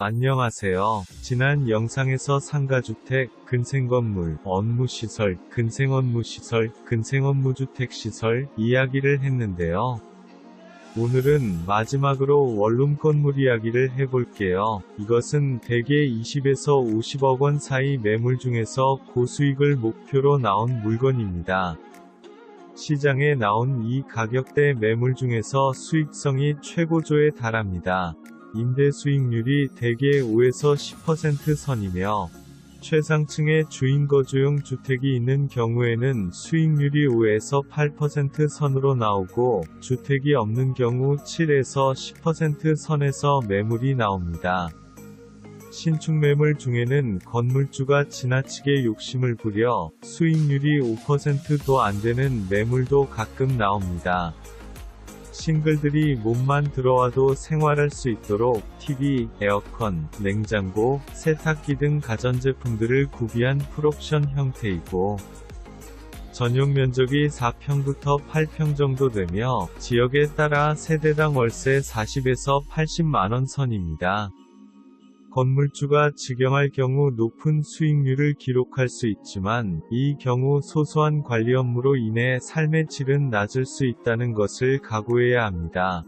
안녕하세요. 지난 영상에서 상가주택, 근생건물, 업무시설, 근생업무시설, 근생업무주택시설 이야기를 했는데요. 오늘은 마지막으로 원룸 건물 이야기를 해볼게요. 이것은 대개 20에서 50억 원 사이 매물 중에서 고수익을 목표로 나온 물건입니다. 시장에 나온 이 가격대 매물 중에서 수익성이 최고조에 달합니다. 임대 수익률이 대개 5에서 10% 선이며 최상층의 주인 거주용 주택이 있는 경우에는 수익률이 5에서 8% 선으로 나오고 주택이 없는 경우 7에서 10% 선에서 매물이 나옵니다. 신축 매물 중에는 건물주가 지나치게 욕심을 부려 수익률이 5%도 안 되는 매물도 가끔 나옵니다. 싱글들이 몸만 들어와도 생활할 수 있도록 TV, 에어컨, 냉장고, 세탁기 등 가전제품들을 구비한 풀옵션 형태이고 전용 면적이 4평부터 8평 정도 되며 지역에 따라 세대당 월세 40에서 80만원 선입니다. 건물주가 직영할 경우 높은 수익률을 기록할 수 있지만 이 경우 소소한 관리 업무로 인해 삶의 질은 낮을 수 있다는 것을 각오해야 합니다.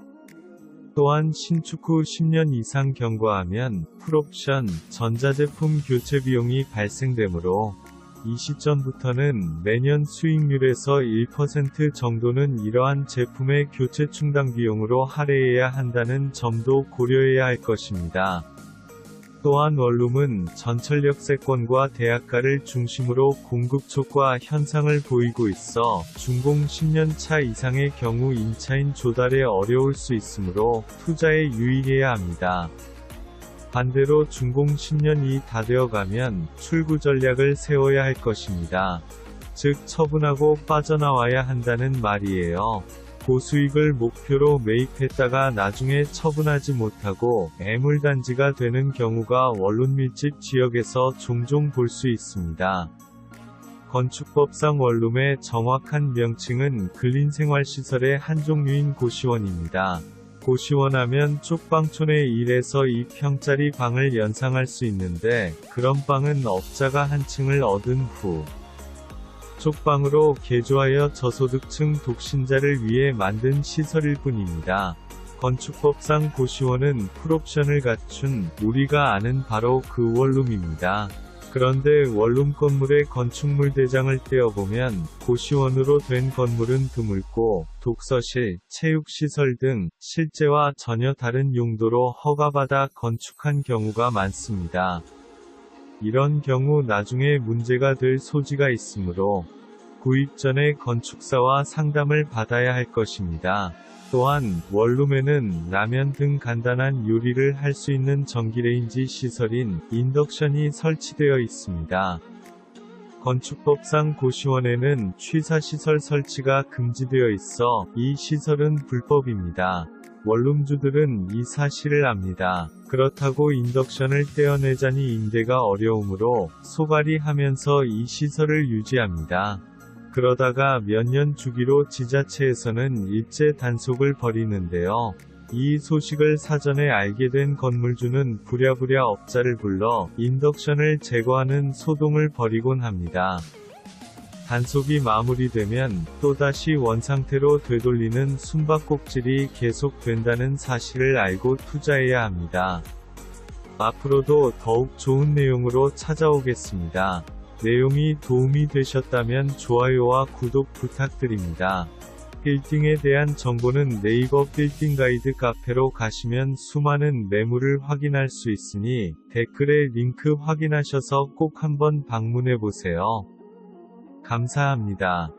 또한 신축 후 10년 이상 경과하면 풀옵션, 전자제품 교체 비용이 발생되므로 이 시점부터는 매년 수익률에서 1% 정도는 이러한 제품의 교체 충당 비용으로 할애해야 한다는 점도 고려해야 할 것입니다. 또한 원룸은 전철역세권과 대학가를 중심으로 공급 촉과 현상을 보이고 있어 준공 10년 차 이상의 경우 임차인 조달에 어려울 수 있으므로 투자에 유의해야 합니다. 반대로 준공 10년이 다 되어가면 출구 전략을 세워야 할 것입니다. 즉 처분하고 빠져나와야 한다는 말이에요. 고수익을 목표로 매입했다가 나중에 처분하지 못하고 매물단지가 되는 경우가 원룸 밀집 지역에서 종종 볼 수 있습니다. 건축법상 원룸의 정확한 명칭은 근린생활시설의 한 종류인 고시원입니다. 고시원하면 쪽방촌에 1에서 2평짜리 방을 연상할 수 있는데 그런 방은 업자가 한 층을 얻은 후 쪽방으로 개조하여 저소득층 독신자를 위해 만든 시설일 뿐입니다. 건축법상 고시원은 풀옵션을 갖춘 우리가 아는 바로 그 원룸입니다. 그런데 원룸 건물의 건축물 대장을 떼어보면 고시원으로 된 건물은 드물고 독서실, 체육시설 등 실제와 전혀 다른 용도로 허가받아 건축한 경우가 많습니다. 이런 경우 나중에 문제가 될 소지가 있으므로 구입 전에 건축사와 상담을 받아야 할 것입니다. 또한 원룸에는 라면 등 간단한 요리를 할 수 있는 전기레인지 시설인 인덕션이 설치되어 있습니다. 건축법상 고시원에는 취사시설 설치가 금지되어 있어 이 시설은 불법입니다. 원룸주들은 이 사실을 압니다. 그렇다고 인덕션을 떼어내자니 임대가 어려우므로 소갈이 하면서 이 시설을 유지합니다. 그러다가 몇 년 주기로 지자체에서는 일제 단속을 벌이는데요. 이 소식을 사전에 알게 된 건물주는 부랴부랴 업자를 불러 인덕션을 제거하는 소동을 벌이곤 합니다. 단속이 마무리되면 또다시 원상태로 되돌리는 숨바꼭질이 계속된다는 사실을 알고 투자해야 합니다. 앞으로도 더욱 좋은 내용으로 찾아오겠습니다. 내용이 도움이 되셨다면 좋아요와 구독 부탁드립니다. 빌딩에 대한 정보는 네이버 빌딩 가이드 카페로 가시면 수많은 매물을 확인할 수 있으니 댓글에 링크 확인하셔서 꼭 한번 방문해 보세요. 감사합니다.